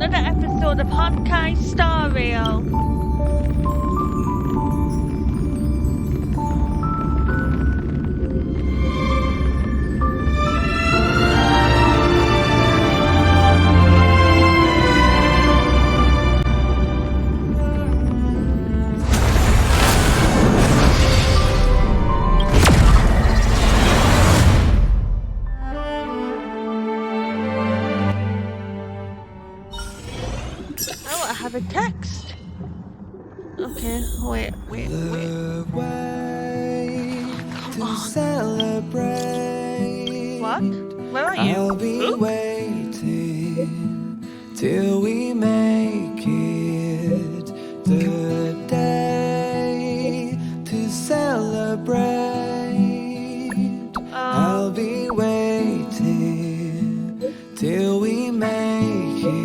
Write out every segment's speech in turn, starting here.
another episode of Honkai Star Rail. A text. Okay, wait. The way to celebrate. What? Where are you? I'll be waiting till we make it the day to celebrate. I'll be waiting till we make it.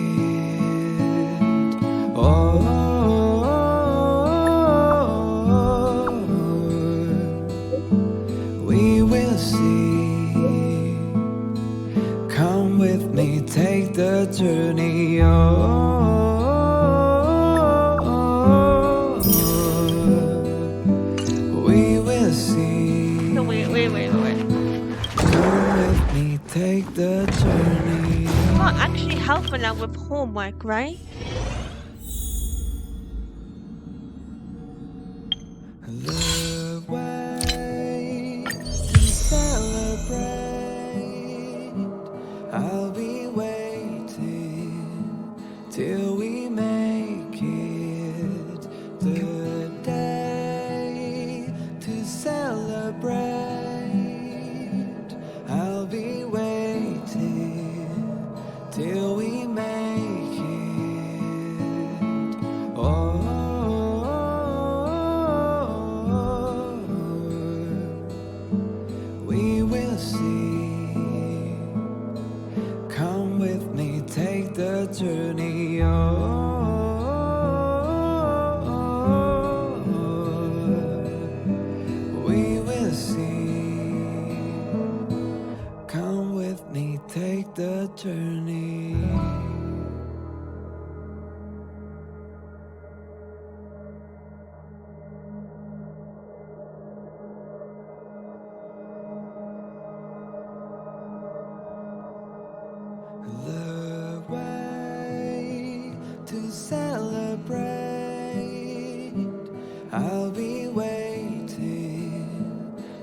We will see. Come with me, take the journey. We will see. No, wait. Come with me, take the journey. You can't actually help me now with homework, right? The way to celebrate. I'll be waiting till we make it the day to celebrate. I'll be waiting till we make it. We will see. Come with me, take the journey. We will see. Come with me, take the journey. The way to celebrate. I'll be waiting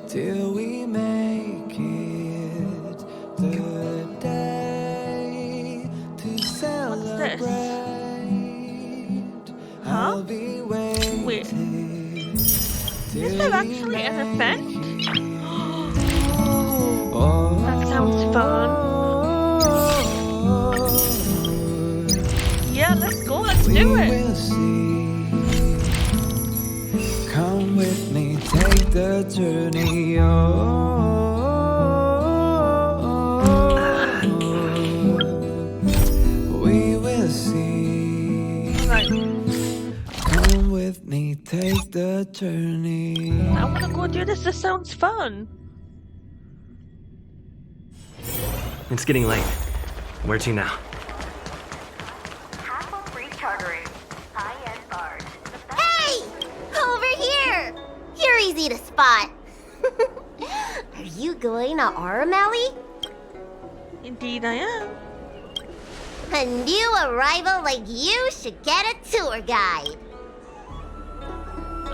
till we make it the day to celebrate. I'll be waiting. Wait. Is there actually an event? That sounds fun. Yeah, let's go, let's do it. We'll see. Come with me, take the journey. We will see. Right. Come with me, take the journey. I want to go do this. This sounds fun. It's getting late. Where to now? Hey! Over here! You're easy to spot. Are you going to Aurum Alley? Indeed I am. A new arrival like you should get a tour guide.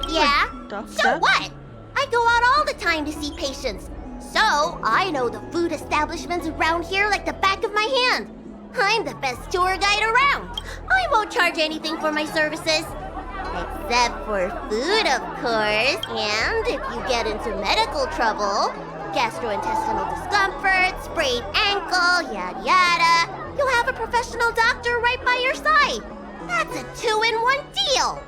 Yeah? So what? I go out all the time to see patients. So, I know the food establishments around here like the back of my hand. I'm the best tour guide around. I won't charge anything for my services. Except for food, of course. And if you get into medical trouble, gastrointestinal discomfort, sprained ankle, yada yada, you'll have a professional doctor right by your side. That's a 2-in-1 deal.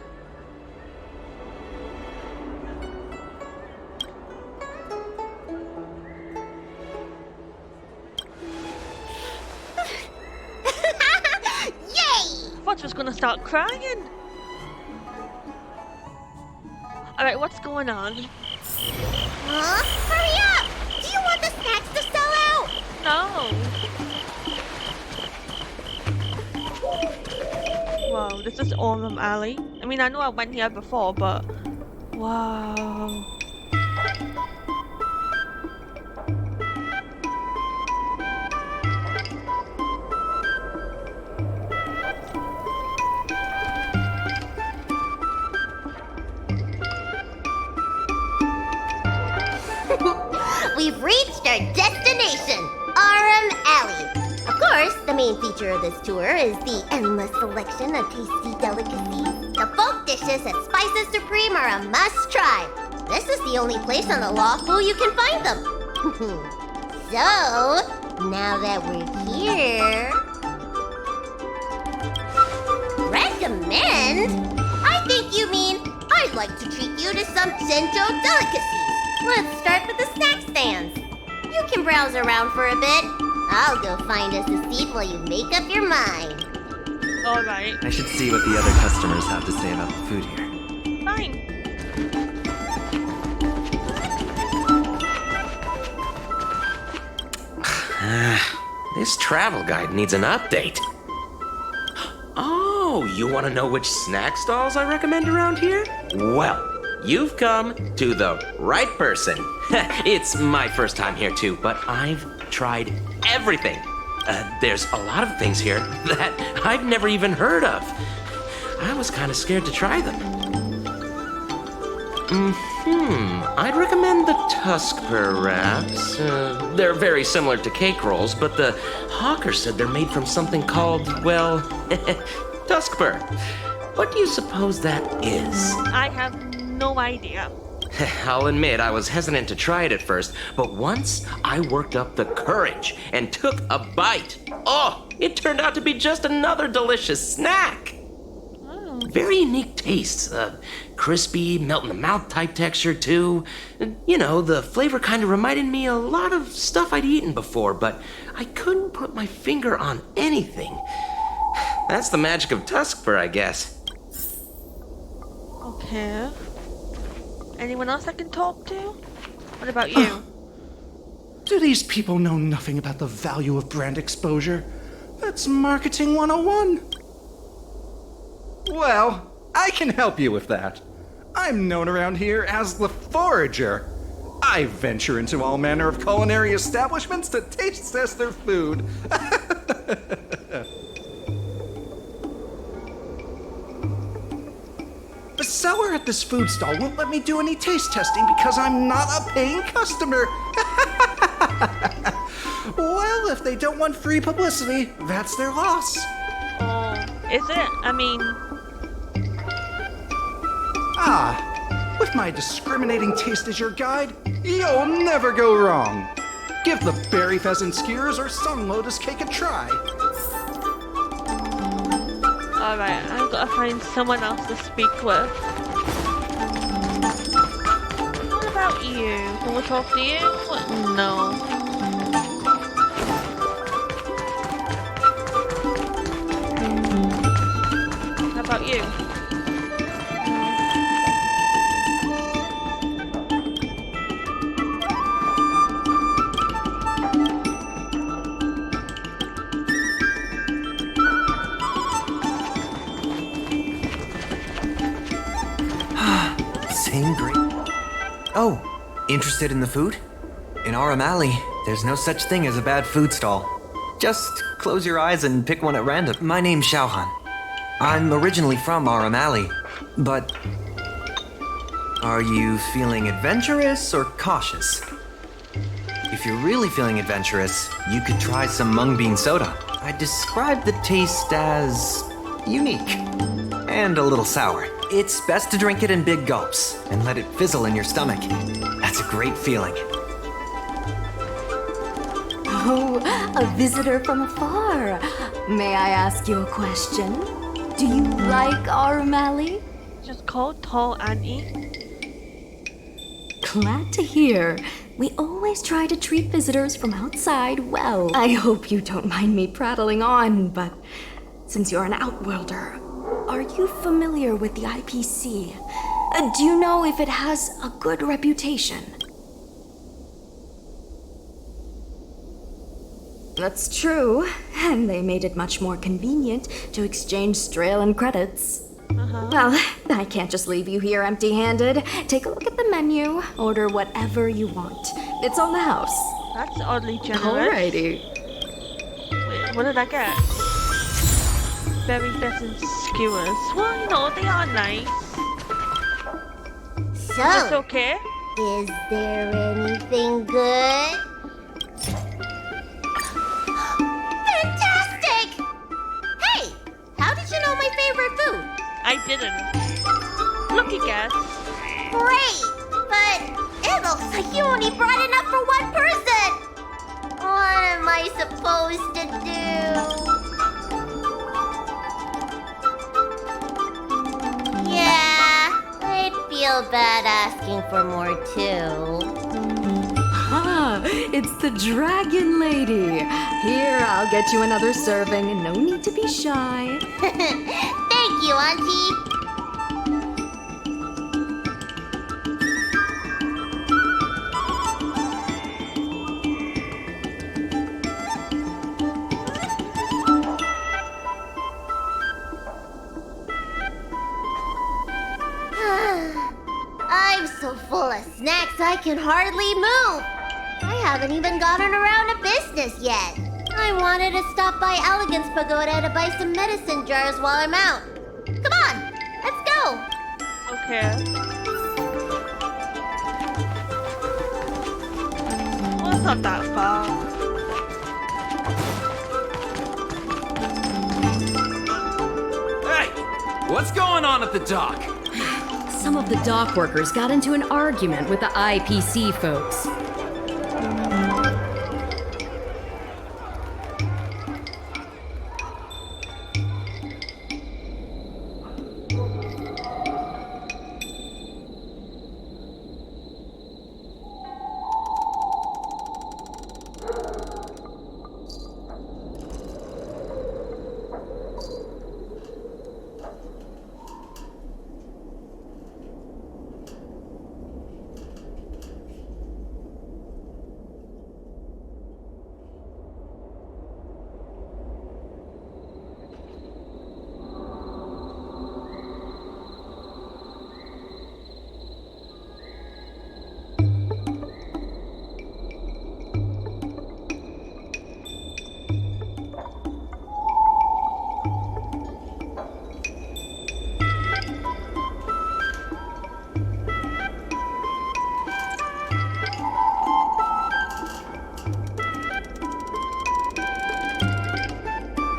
Yay! I thought I was gonna start crying. Alright, what's going on? Huh? Hurry up! Do you want the snacks to sell out? No. this is Aurum Alley. I mean, I know I went here before, but wow. We've reached our destination, Aurum Alley. Of course, the main feature of this tour is the endless selection of tasty delicacies. The folk dishes at Spices Supreme are a must-try. This is the only place on the Lawful you can find them. So, now that we're here... Recommend? I think you mean I'd like to treat you to some Sento delicacies. Let's start with the snack stands. You can browse around for a bit. I'll go find us a seat while you make up your mind. Alright. I should see what the other customers have to say about the food here. Fine. This travel guide needs an update. Oh, you want to know which snack stalls I recommend around here? Well, you've come to the right person. It's my first time here too, but I've tried everything. There's a lot of things here that I've never even heard of. I was kind of scared to try them. I'd recommend the Tuskper wraps. They're very similar to cake rolls, but the hawker said they're made from something called, well, Tuskper. What do you suppose that is? I have no idea. I'll admit I was hesitant to try it at first, but once I worked up the courage and took a bite, oh, it turned out to be just another delicious snack. Oh. Very unique taste. Crispy, melt-in-the-mouth type texture, too. You know, the flavor kind of reminded me a lot of stuff I'd eaten before, but I couldn't put my finger on anything. That's the magic of Tuskper, I guess. Okay. Anyone else I can talk to? What about you? Do these people know nothing about the value of brand exposure? That's marketing 101. Well, I can help you with that. I'm known around here as the Forager. I venture into all manner of culinary establishments to taste test their food. The seller at this food stall won't let me do any taste testing because I'm not a paying customer. Well, if they don't want free publicity, that's their loss. Oh, is it? I mean, With my discriminating taste as your guide, you'll never go wrong. Give the berry pheasant skewers or sun lotus cake a try. alright, I've got to find someone else to speak with. What about you? Can we talk to you? No. How about you? Same great. Oh, interested in the food? In Aurum Alley, there's no such thing as a bad food stall. Just close your eyes and pick one at random. My name's Xiaohan. I'm originally from Aurum Alley, but... Are you feeling adventurous or cautious? If you're really feeling adventurous, you could try some mung bean soda. I describe the taste as... unique. And a little sour. It's best to drink it in big gulps and let it fizzle in your stomach. That's a great feeling. Oh, a visitor from afar. May I ask you a question? Do you like Aurum Alley? Just call Tall Auntie. Glad to hear. We always try to treat visitors from outside well. I hope you don't mind me prattling on, but since you're an outworlder, are you familiar with the IPC? Do you know if it has a good reputation? That's true, and they made it much more convenient to exchange Strelin credits. Well, I can't just leave you here empty-handed. Take a look at the menu, order whatever you want. It's on the house. That's oddly generous. Alrighty. Wait, what did I get? Berry bits and skewers. Well, you know, they are nice. It's So, okay. is there anything good? Fantastic! Hey, how did you know my favorite food? I didn't. Lucky guess. Great, but it looks like you only brought enough for one person. What am I supposed to do? Yeah, I'd feel bad asking for more too. Ah, it's the Dragon Lady. Here, I'll get you another serving. No need to be shy. Thank you, Auntie. I'm so full of snacks I can hardly move. I haven't even gotten around to business yet. I wanted to stop by Elegance Pagoda to buy some medicine jars while I'm out. Come on, let's go. Okay. Well, it's not that far. Hey, what's going on at the dock? Some of the dock workers got into an argument with the IPC folks.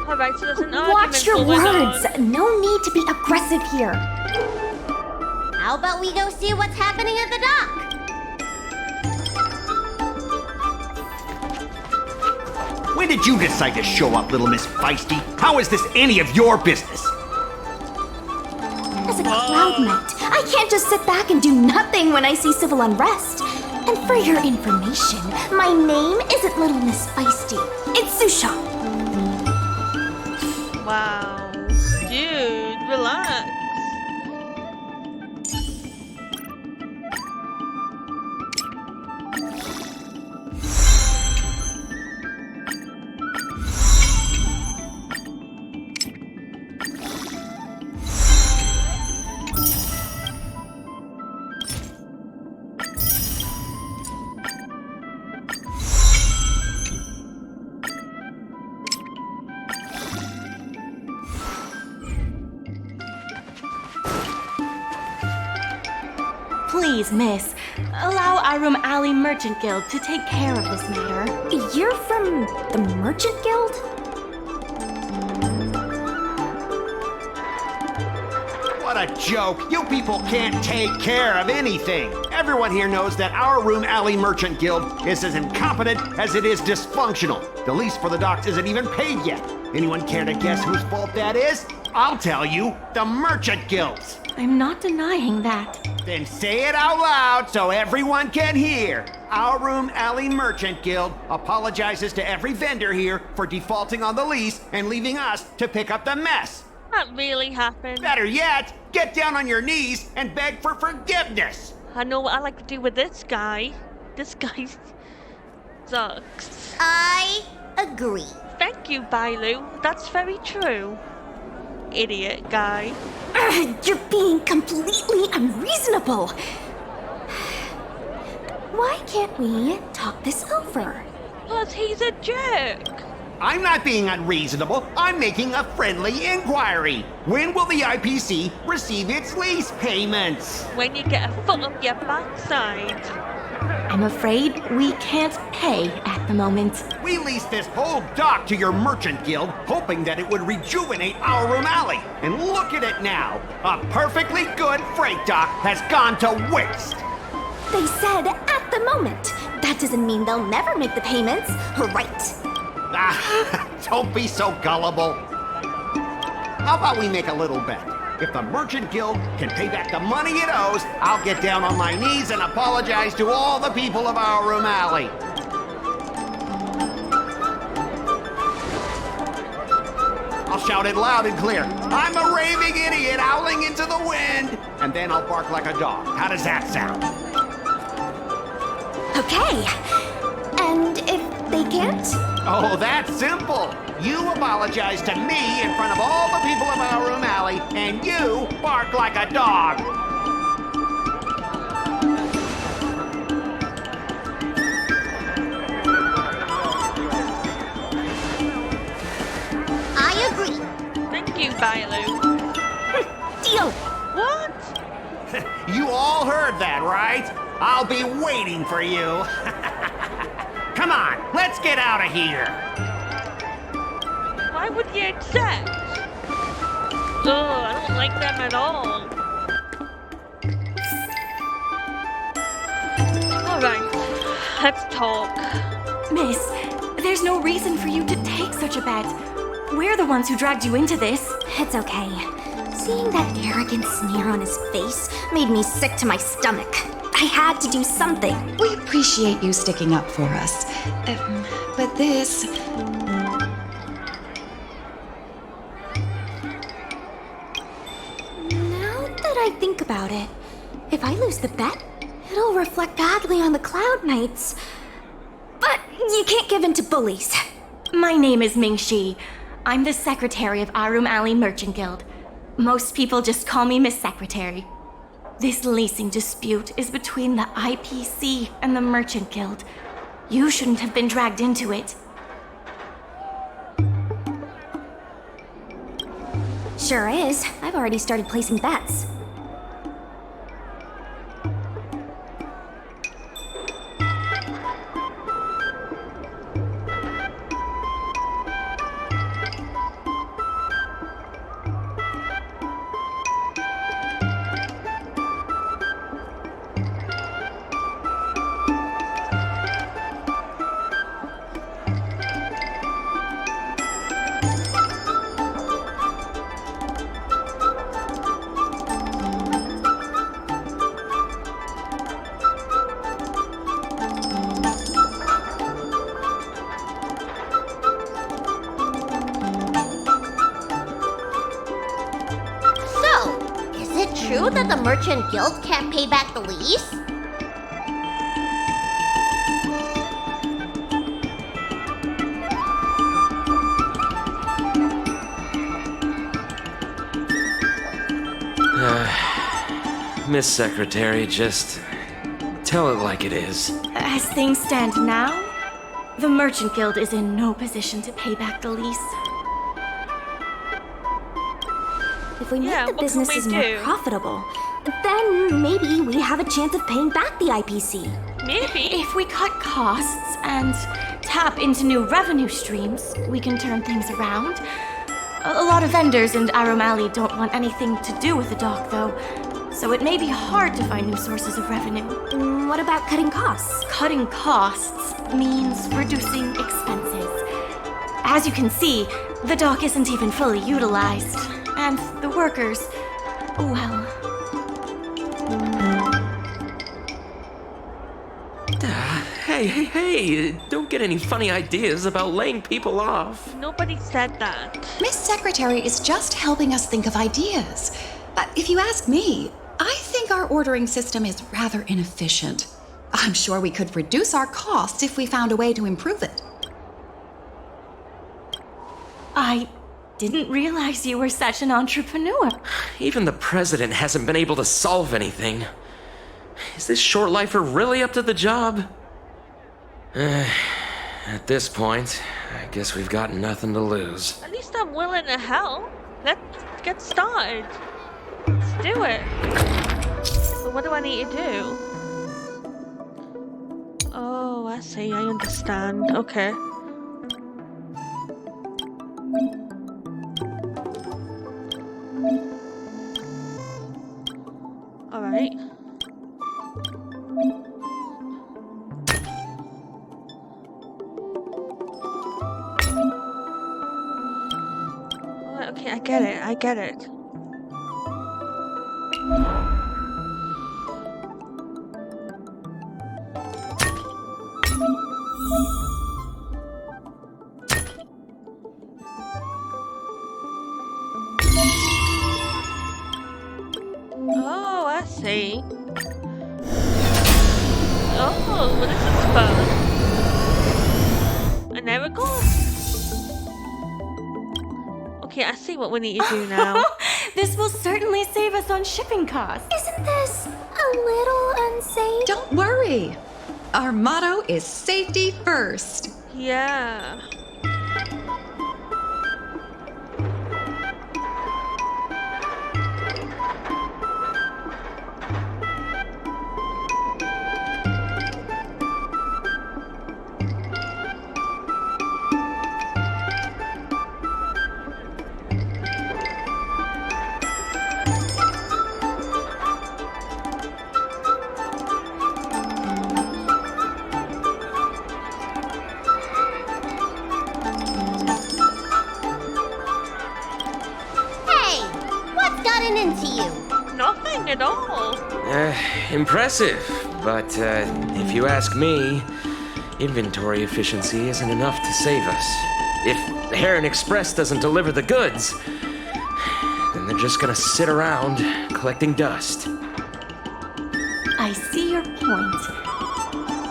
Alright, so there's an argument Watch your going words. on. No need to be aggressive here. How about we go see what's happening at the dock? When did you decide to show up, little Miss Feisty? How is this any of your business? As a cloud knight, I can't just sit back and do nothing when I see civil unrest. And for your information, my name isn't Little Miss Feisty. It's Susha. Wow. Dude, relax. Please, miss, allow Aurum Alley Merchant Guild to take care of this matter. You're from the Merchant Guild? What a joke! You people can't take care of anything! Everyone here knows that our Aurum Alley Merchant Guild is as incompetent as it is dysfunctional. The lease for the docks isn't even paid yet. Anyone care to guess whose fault that is? I'll tell you, the Merchant Guild's. I'm not denying that. Then say it out loud so everyone can hear. Our Aurum Alley Merchant Guild apologizes to every vendor here for defaulting on the lease and leaving us to pick up the mess. That really happened. Better yet, get down on your knees and beg for forgiveness. I know what I like to do with this guy. This guy sucks. I agree. Thank you, Bailu. That's very true. Idiot guy. You're being completely unreasonable. Why can't we talk this over? Plus, he's a jerk. I'm not being unreasonable. I'm making a friendly inquiry. When will the IPC receive its lease payments? When you get a foot up your backside. I'm afraid we can't pay at the moment. We leased this whole dock to your merchant guild, hoping that it would rejuvenate Aurum Alley. And look at it now. A perfectly good freight dock has gone to waste. They said at the moment. That doesn't mean they'll never make the payments, right? Ah, don't be so gullible. How about we make a little bet? If the Merchant Guild can pay back the money it owes, I'll get down on my knees and apologize to all the people of Aurum Alley. I'll shout it loud and clear. I'm a raving idiot howling into the wind. And then I'll bark like a dog. How does that sound? Okay. And if they can't? Oh, that's simple. You apologize to me in front of all the people of Aurum Alley, and you bark like a dog. I agree. Thank you, Bailu. Deal. What? You all heard that, right? I'll be waiting for you. Come on, let's get out of here. Why would you accept? I don't like them at all. Alright, let's talk. Miss, there's no reason for you to take such a bet. We're the ones who dragged you into this. It's okay. Seeing that arrogant sneer on his face made me sick to my stomach. I had to do something. We appreciate you sticking up for us. But this... Now that I think about it, if I lose the bet, it'll reflect badly on the Cloud Knights. But you can't give in to bullies. My name is Ming Shi. I'm the secretary of Aurum Alley Merchant Guild. Most people just call me Miss Secretary. This leasing dispute is between the IPC and the Merchant Guild. You shouldn't have been dragged into it. Sure is. I've already started placing bets. True that the Merchant Guild can't pay back the lease? Miss Secretary, just tell it like it is. As things stand now, the Merchant Guild is in no position to pay back the lease. If we make Yeah, the what can businesses we more do? profitable, then maybe we have a chance of paying back the IPC. Maybe. If we cut costs and tap into new revenue streams, we can turn things around. A lot of vendors in Aurum Alley don't want anything to do with the dock, though, so it may be hard to find new sources of revenue. What about cutting costs? Cutting costs means reducing expenses. As you can see, the dock isn't even fully utilized, and the workers, well... Hey, don't get any funny ideas about laying people off. Nobody said that. Miss Secretary is just helping us think of ideas. But if you ask me, I think our ordering system is rather inefficient. I'm sure we could reduce our costs if we found a way to improve it. I didn't realize you were such an entrepreneur. Even the president hasn't been able to solve anything. Is this short lifer really up to the job? At this point, I guess we've got nothing to lose. At least I'm willing to help. Let's get started. Let's do it. But what do I need to do? Oh, I see. I understand. Okay. Alright. Okay, I get it. I get it. Oh, I see. Oh, well, this is fun. And there it goes. Okay, I see what we need to do now. This will certainly save us on shipping costs. Isn't this a little unsafe? Don't worry. Our motto is safety first. Yeah. Into you. Nothing at all. Impressive, but if you ask me, inventory efficiency isn't enough to save us. If Heron Express doesn't deliver the goods, then they're just gonna sit around collecting dust. I see your point.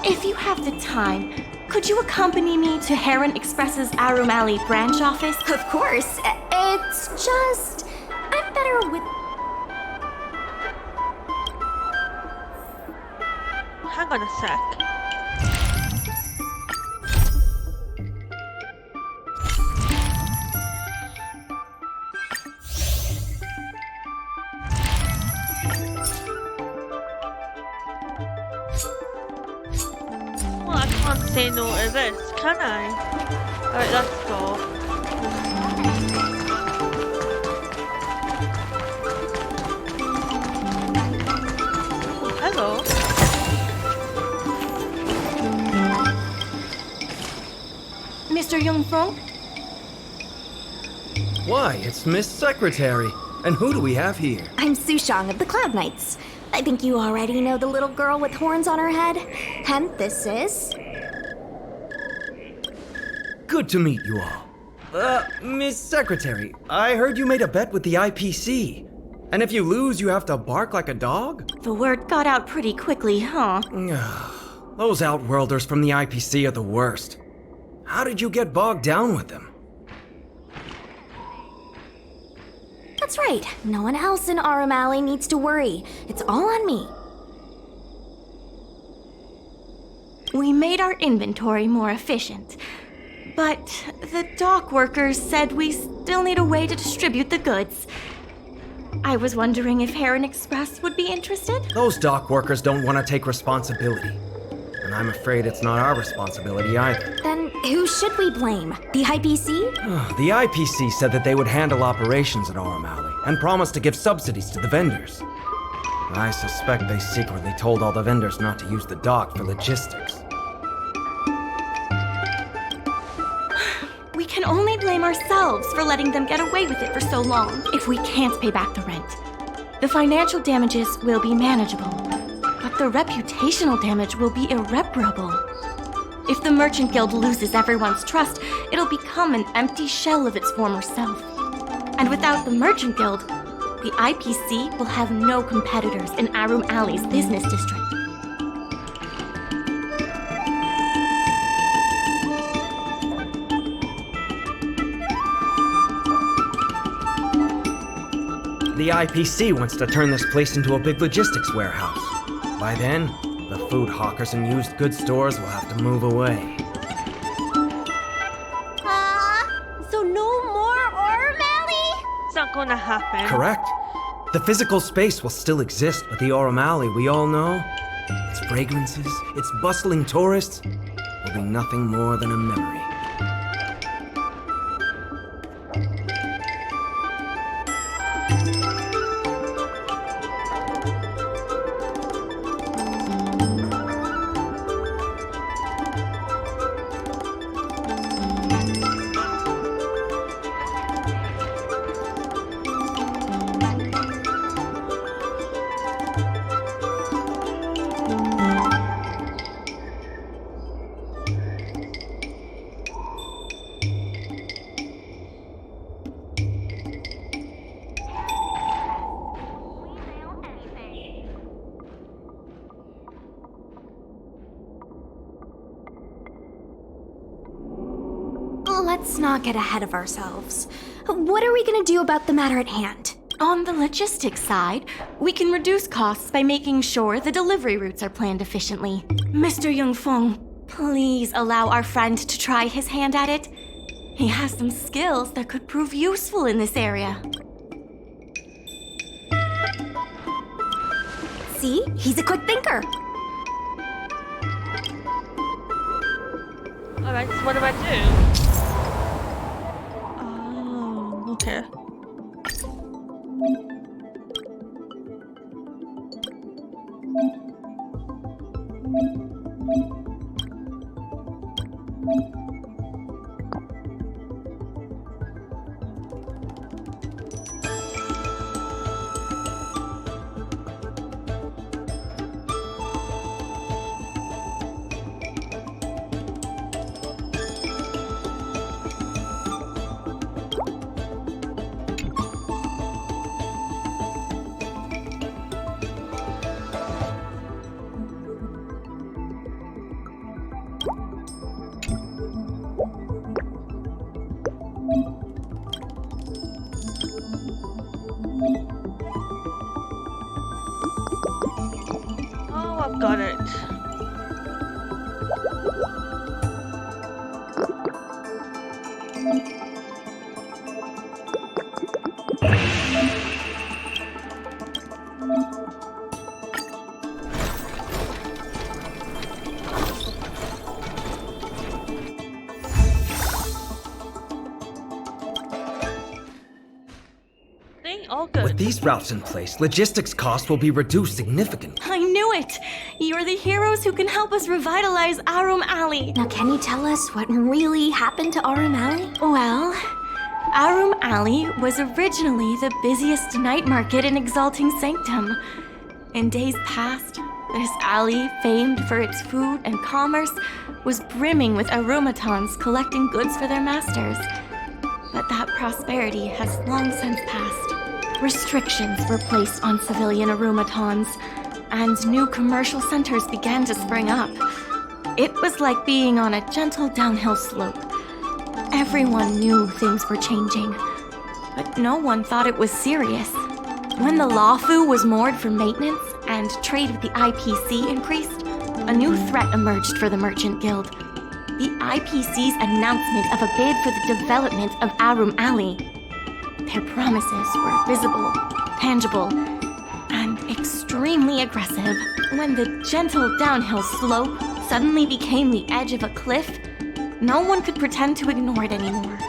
If you have the time, could you accompany me to Heron Express's Aurum Alley branch office? Of course. It's just... I'm better with... Hang on a sec. Well, I can't say no to this, can I? Alright, let's go. Hello. Mr. Jungfrau? Why, it's Miss Secretary. And who do we have here? I'm Sushang of the Cloud Knights. I think you already know the little girl with horns on her head. And this is... Good to meet you all. Miss Secretary, I heard you made a bet with the IPC. And if you lose, you have to bark like a dog? The word got out pretty quickly, huh? Those Outworlders from the IPC are the worst. How did you get bogged down with them? That's right. No one else in Aurum Alley needs to worry. It's all on me. We made our inventory more efficient. But the dock workers said we still need a way to distribute the goods. I was wondering if Heron Express would be interested? Those dock workers don't want to take responsibility. And I'm afraid it's not our responsibility either. Then who should we blame? The IPC? The IPC said that they would handle operations at Aurum Alley and promised to give subsidies to the vendors. I suspect they secretly told all the vendors not to use the dock for logistics. We can only blame ourselves for letting them get away with it for so long if we can't pay back the rent. The financial damages will be manageable, but the reputational damage will be irreparable. If the Merchant Guild loses everyone's trust, it'll become an empty shell of its former self. And without the Merchant Guild, the IPC will have no competitors in Aurum Alley's business district. the IPC wants to turn this place into a big logistics warehouse. By then, the food hawkers and used goods stores will have to move away. So no more Aurum Alley? It's not gonna happen. Correct. The physical space will still exist, but the Aurum Alley we all know, its fragrances, its bustling tourists, will be nothing more than a memory. Let's not get ahead of ourselves. What are we gonna do about the matter at hand? On the logistics side, we can reduce costs by making sure the delivery routes are planned efficiently. Mr. Yungfeng, please allow our friend to try his hand at it. He has some skills that could prove useful in this area. See? He's a quick thinker. Alright, so what do I do? Oh, okay. Oh, I've got it. All good. With these routes in place, logistics costs will be reduced significantly. I knew it! You're the heroes who can help us revitalize Aurum Alley. Now, can you tell us what really happened to Aurum Alley? Well, Aurum Alley was originally the busiest night market in Exalting Sanctum. In days past, this alley, famed for its food and commerce, was brimming with aromatons collecting goods for their masters. But that prosperity has long since passed. Restrictions were placed on civilian aromatons, and new commercial centers began to spring up. It was like being on a gentle downhill slope. Everyone knew things were changing, but no one thought it was serious. When the Lawfu was moored for maintenance and trade with the IPC increased, a new threat emerged for the Merchant Guild. The IPC's announcement of a bid for the development of Aurum Alley. Their promises were visible, tangible, and extremely aggressive. When the gentle downhill slope suddenly became the edge of a cliff, no one could pretend to ignore it anymore.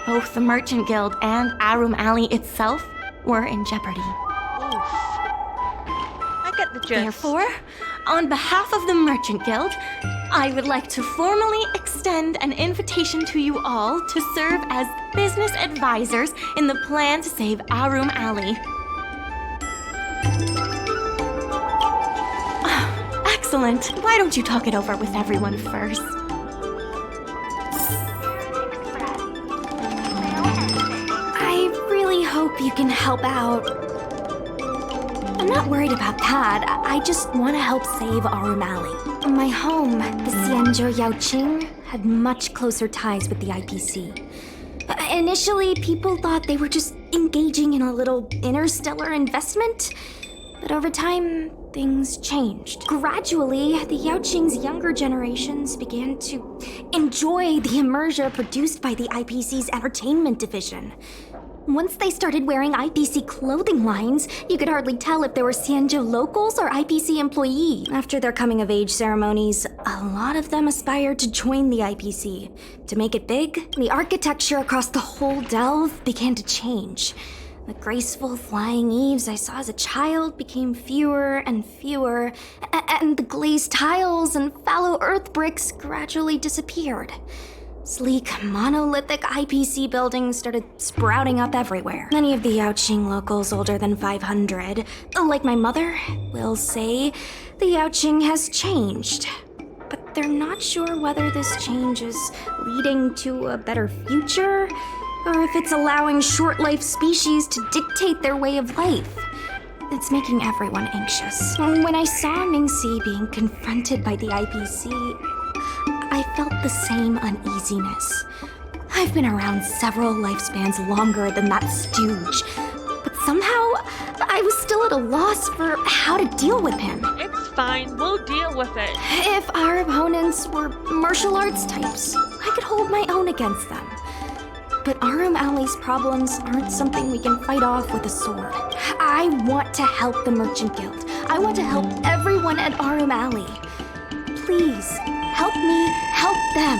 Both the Merchant Guild and Aurum Alley itself were in jeopardy. Oof. I get the gist. Therefore, on behalf of the Merchant Guild, I would like to formally extend an invitation to you all to serve as business advisors in the plan to save Aurum Alley. Excellent. Why don't you talk it over with everyone first? I really hope you can help out. I'm not worried about that. I just want to help save Aurum Alley. My home, the Xianzhou Yaoqing, had much closer ties with the IPC. Initially, people thought they were just engaging in a little interstellar investment, but over time, things changed. Gradually, the Yaoqing's younger generations began to enjoy the immersion produced by the IPC's entertainment division. Once they started wearing IPC clothing lines, you could hardly tell if they were Xianzhou locals or IPC employees. After their coming-of-age ceremonies, a lot of them aspired to join the IPC. To make it big, the architecture across the whole delve began to change. The graceful flying eaves I saw as a child became fewer and fewer, and the glazed tiles and fallow earth bricks gradually disappeared. Sleek, monolithic IPC buildings started sprouting up everywhere. Many of the Yaoqing locals older than 500, like my mother, will say the Yaoqing has changed. But they're not sure whether this change is leading to a better future, or if it's allowing short-life species to dictate their way of life. It's making everyone anxious. When I saw Mingxi being confronted by the IPC, I felt the same uneasiness. I've been around several lifespans longer than that stooge, but somehow I was still at a loss for how to deal with him. It's fine, we'll deal with it. If our opponents were martial arts types, I could hold my own against them. But Aurum Alley's problems aren't something we can fight off with a sword. I want to help the Merchant Guild. I want to help everyone at Aurum Alley. Please, help me help them.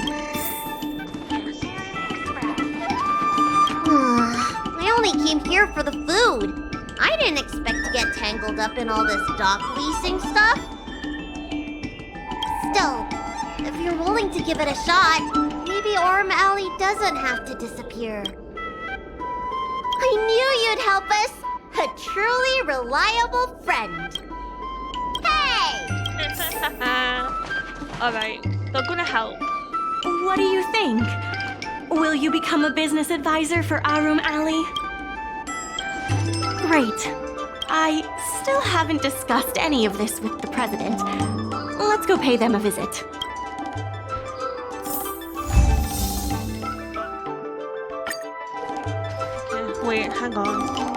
I only came here for the food. I didn't expect to get tangled up in all this dock leasing stuff. Still, if you're willing to give it a shot, maybe Aurum Alley doesn't have to disappear. I knew you'd help us! A truly reliable friend. Hey! Alright, they're gonna help. What do you think? Will you become a business advisor for Aurum Alley? Great. I still haven't discussed any of this with the president. Let's go pay them a visit. Okay, wait, hang on.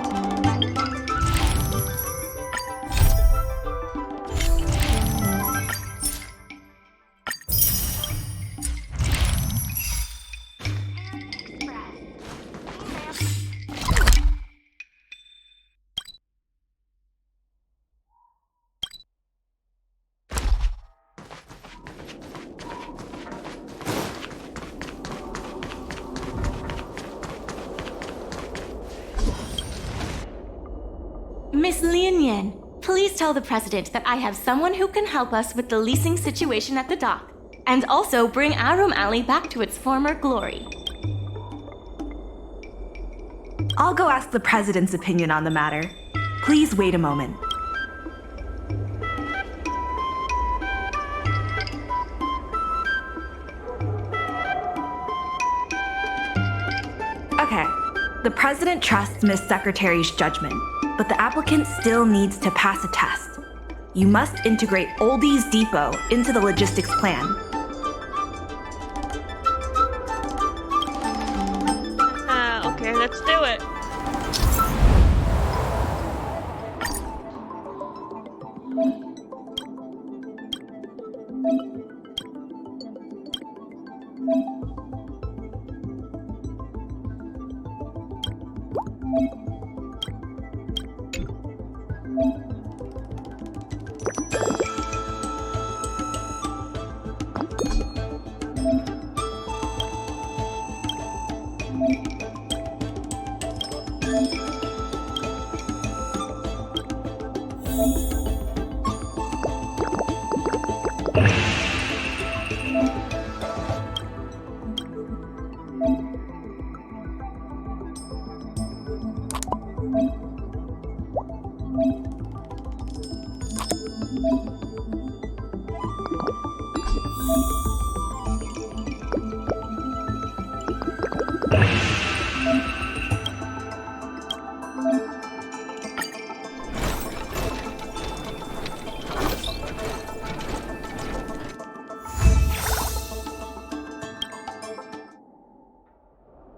Miss Lian, please tell the president that I have someone who can help us with the leasing situation at the dock, and also bring Aurum Alley back to its former glory. I'll go ask the president's opinion on the matter. Please wait a moment. Okay, the president trusts Miss Secretary's judgment, but the applicant still needs to pass a test. You must integrate Oldie's Depot into the logistics plan. Okay, let's do it.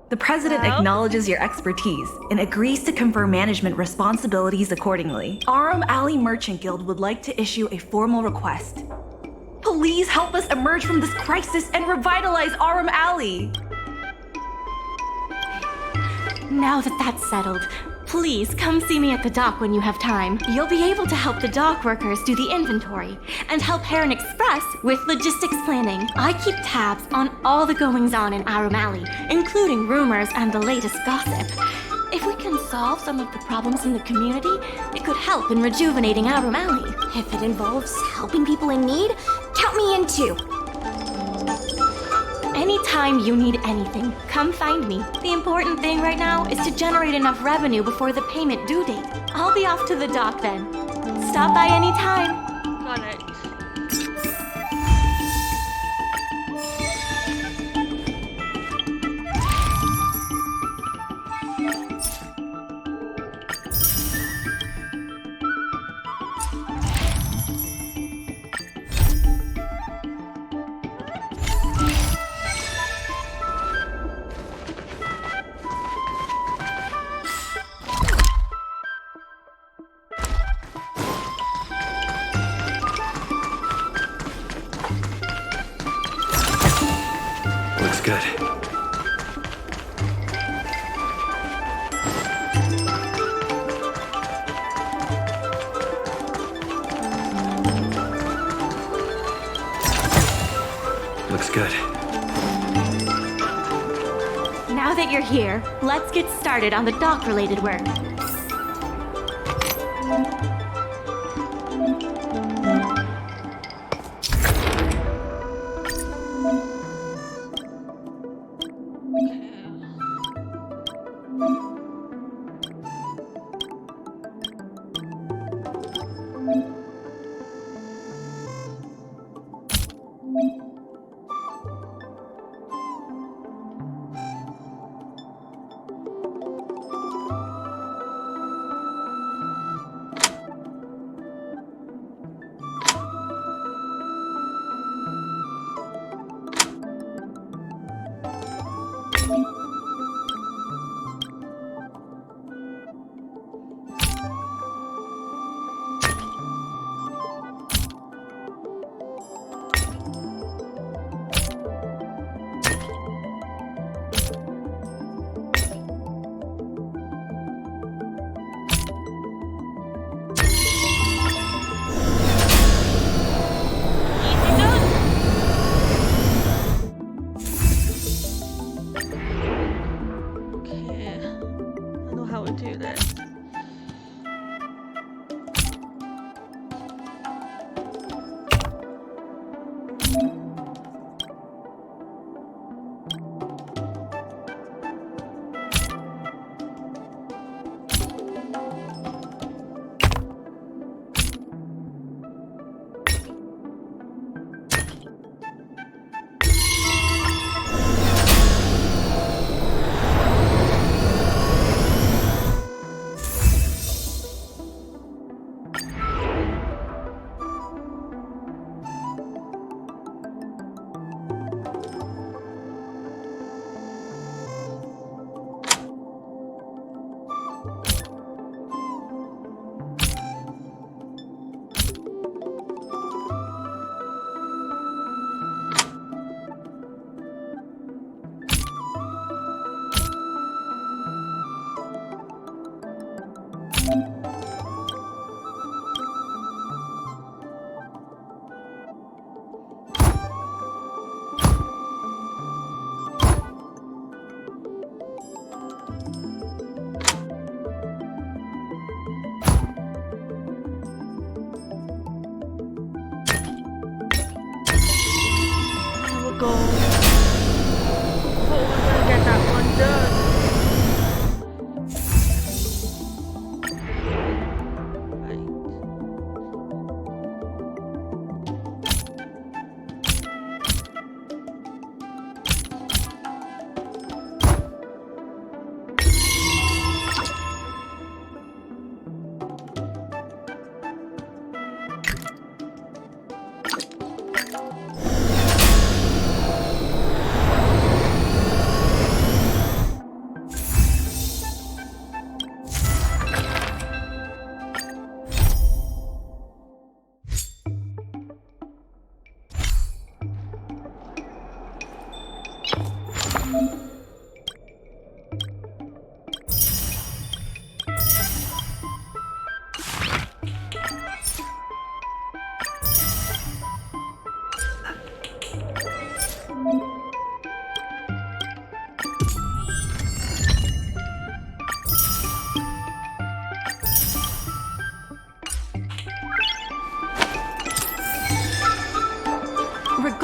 The President Well? acknowledges your expertise and agrees to confer management responsibilities accordingly. Aurum Alley Merchant Guild would like to issue a formal request. Please help us emerge from this crisis and revitalize Aurum Alley! Now that that's settled, please come see me at the dock when you have time. You'll be able to help the dock workers do the inventory and help Heron Express with logistics planning. I keep tabs on all the goings-on in Aurum Alley, including rumors and the latest gossip. If we can solve some of the problems in the community, it could help in rejuvenating Aurum Alley. If it involves helping people in need, count me in too. Anytime you need anything, come find me. The important thing right now is to generate enough revenue before the payment due date. I'll be off to the dock then. Stop by anytime. Got it. Looks good. Looks good. Now that you're here, let's get started on the dock-related work.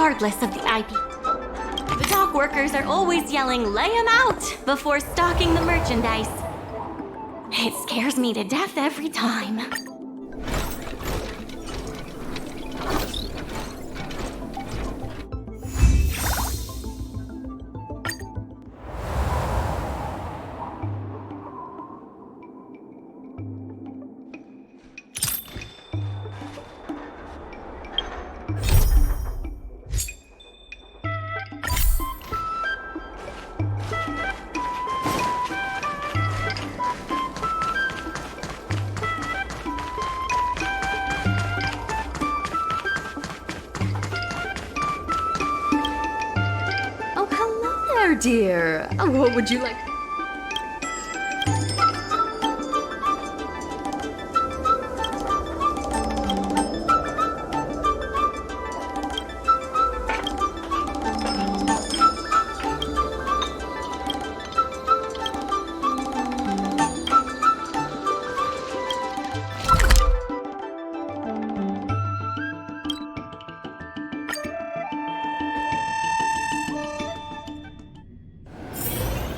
regardless of the IP. The dock workers are always yelling, "Lay 'em out!" before stocking the merchandise. It scares me to death every time. Dear, what would you like?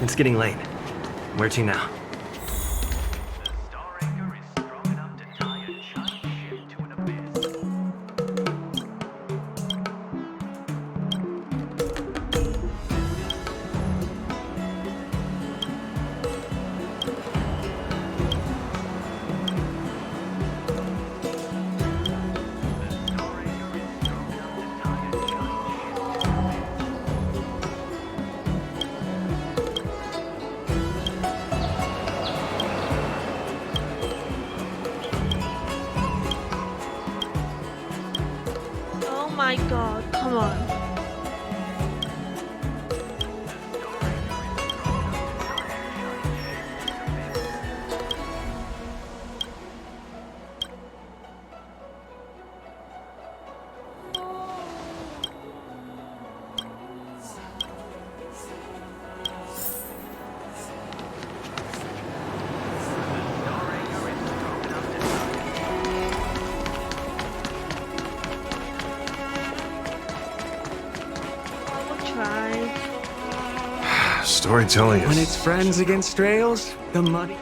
It's getting late. Where to now? Oh my god, come on. Storytelling is... When it's friends against trails, the muddy...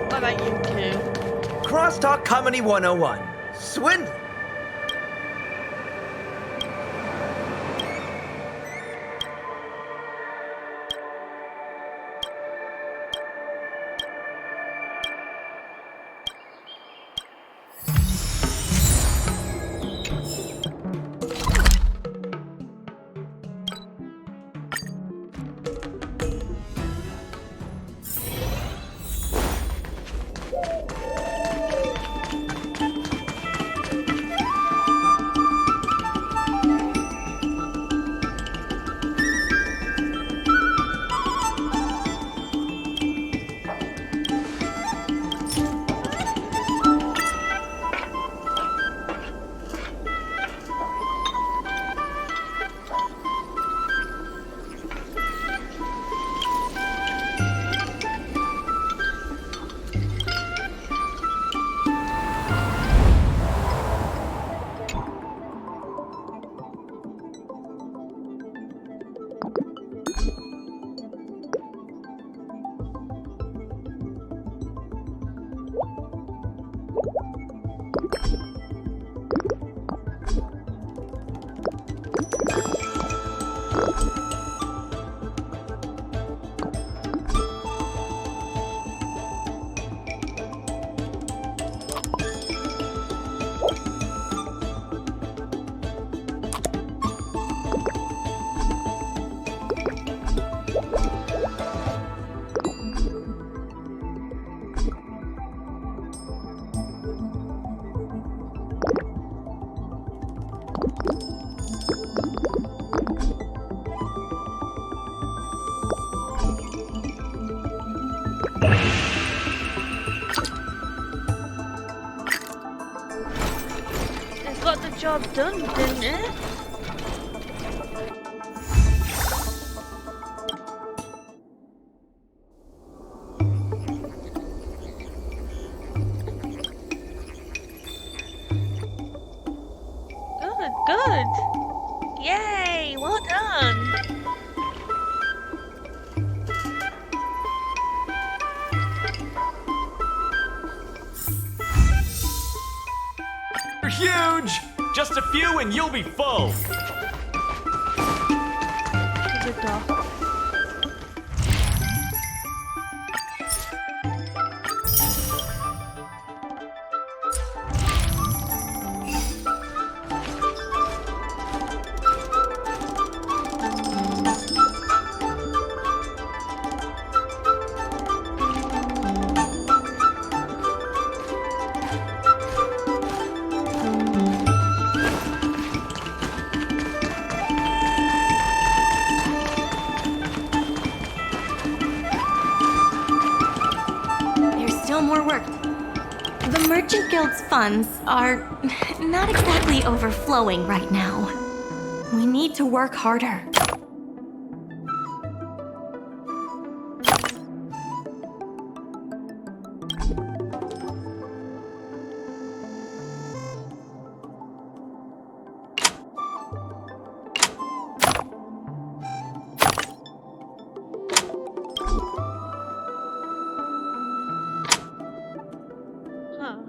What about you two? Crosstalk Comedy 101. Swindler. job done, didn't it? Good, good. Yay, well done. You're huge! Just a few and you'll be full. Good dog. More work. The Merchant Guild's funds are not exactly overflowing right now. We need to work harder.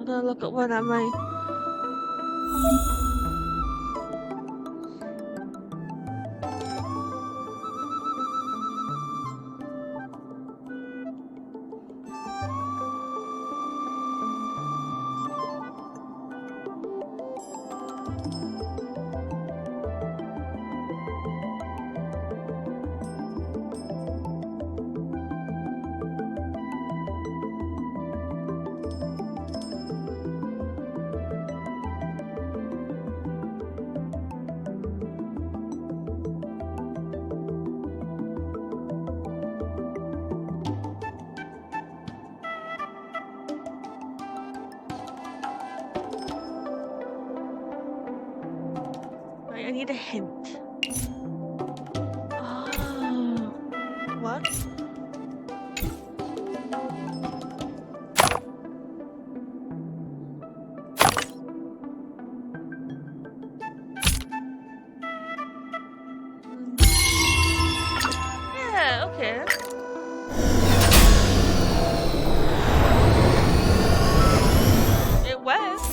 Look at what I made. I need a hint. Oh. What? Yeah, okay. It was.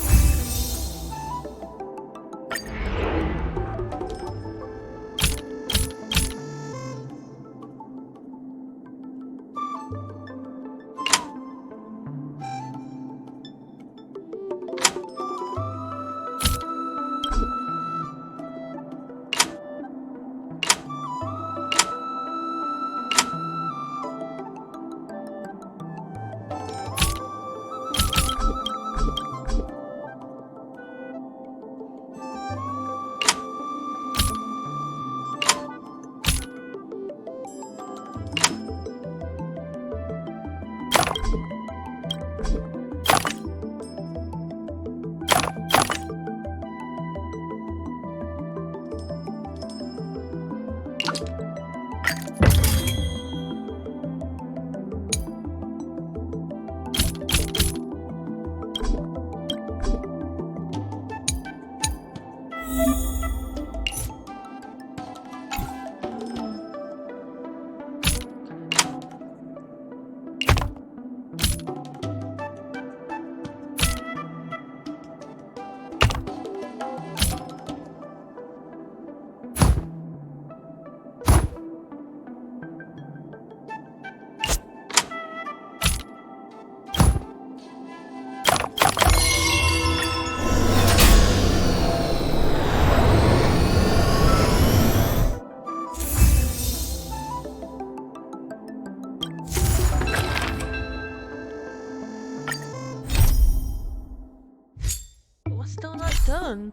Still not done.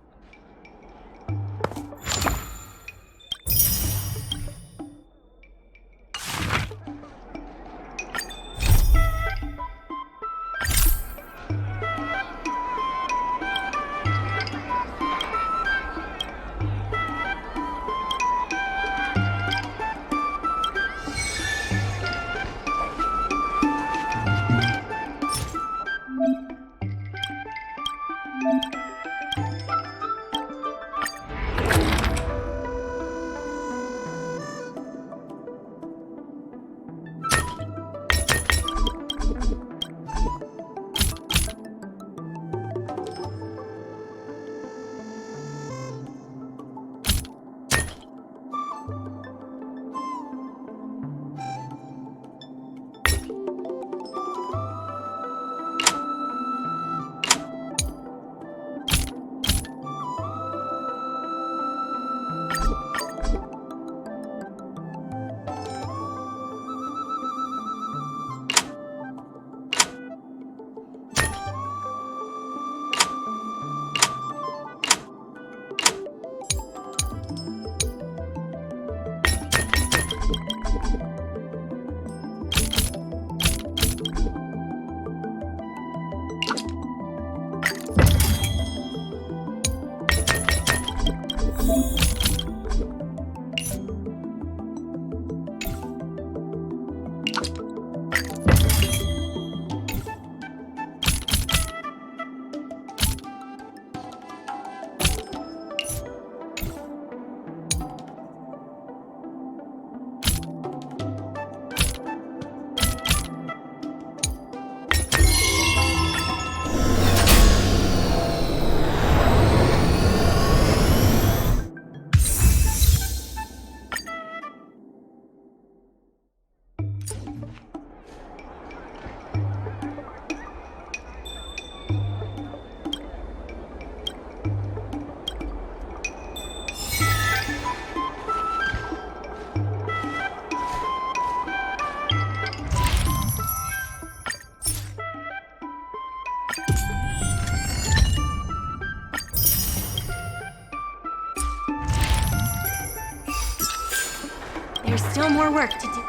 still more work to do.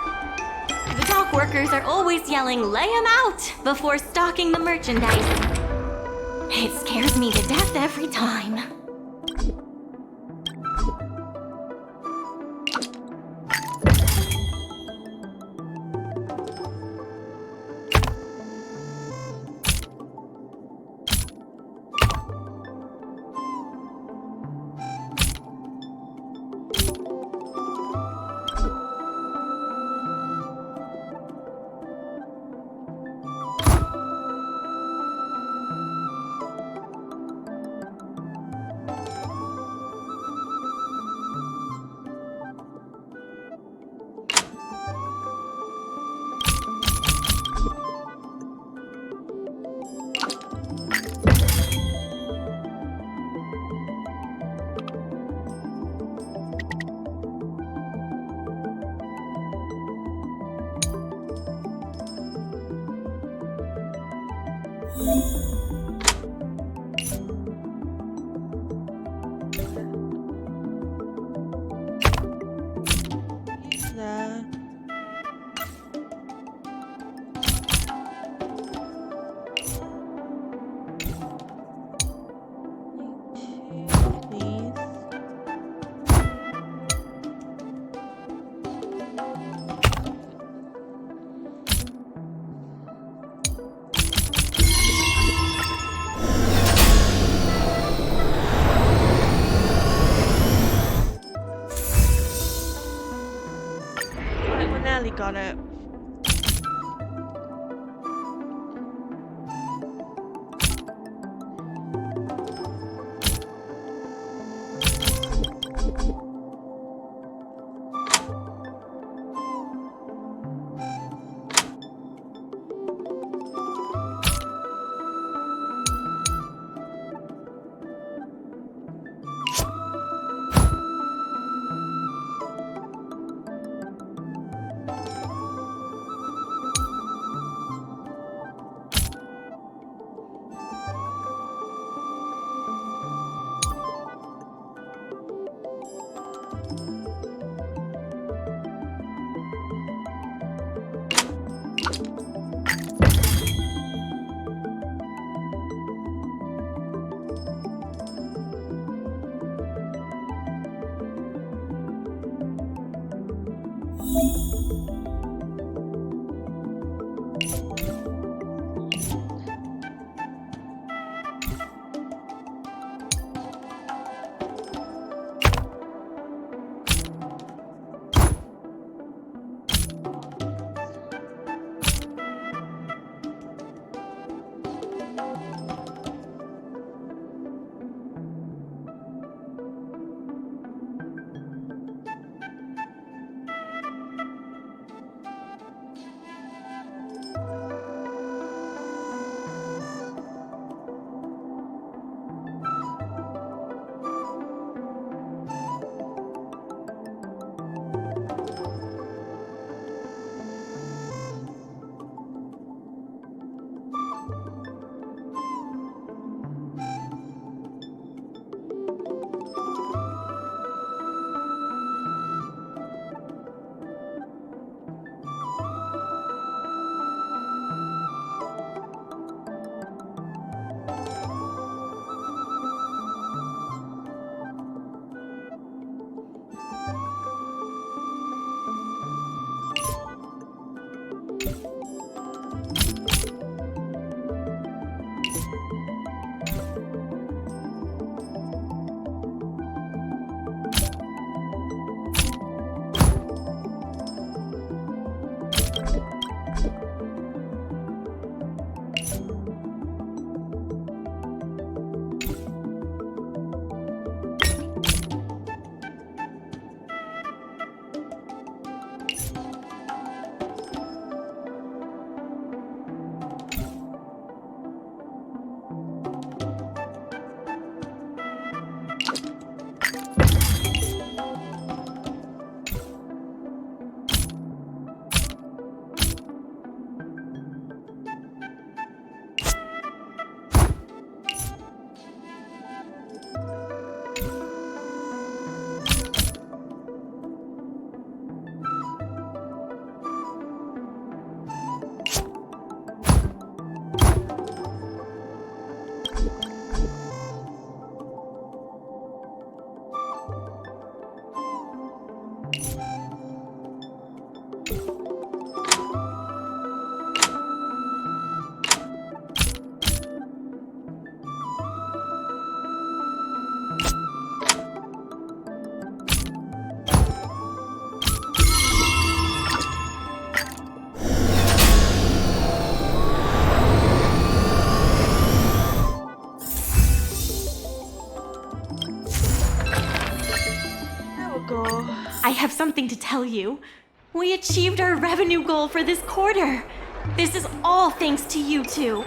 The dock workers are always yelling, "Lay 'em out!" before stocking the merchandise. It scares me to death every time. Got it. have something to tell you. We achieved our revenue goal for this quarter. This is all thanks to you two.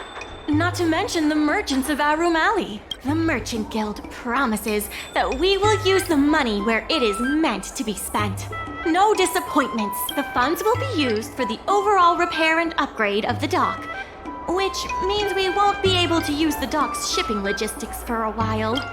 Not to mention the merchants of Aurum Alley. The Merchant Guild promises that we will use the money where it is meant to be spent. No disappointments. The funds will be used for the overall repair and upgrade of the dock, which means we won't be able to use the dock's shipping logistics for a while.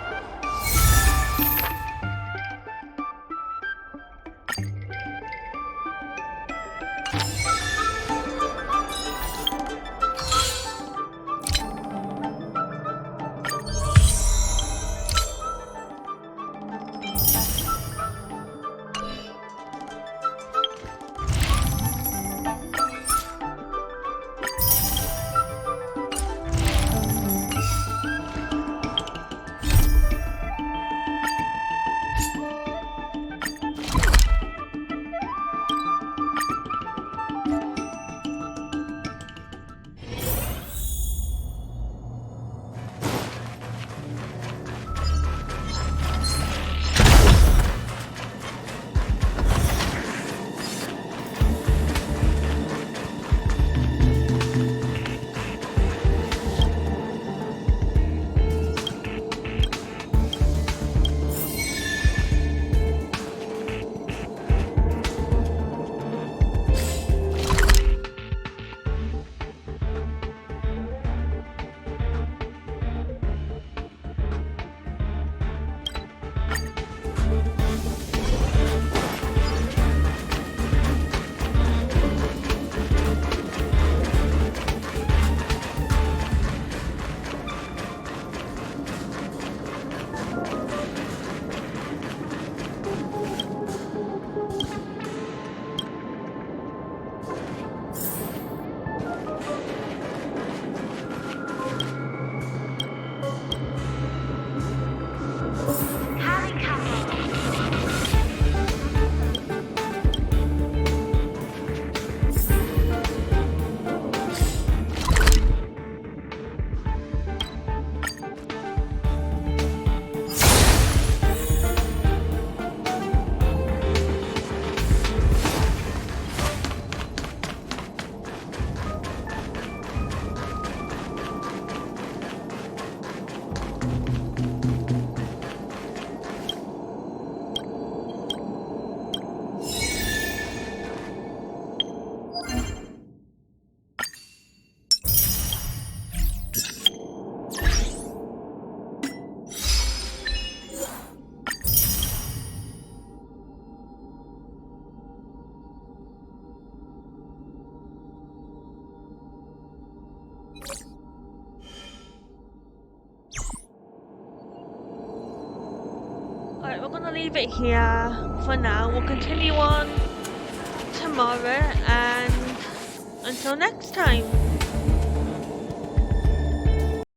Alright, we're gonna leave it here for now. We'll continue on tomorrow, and until next time.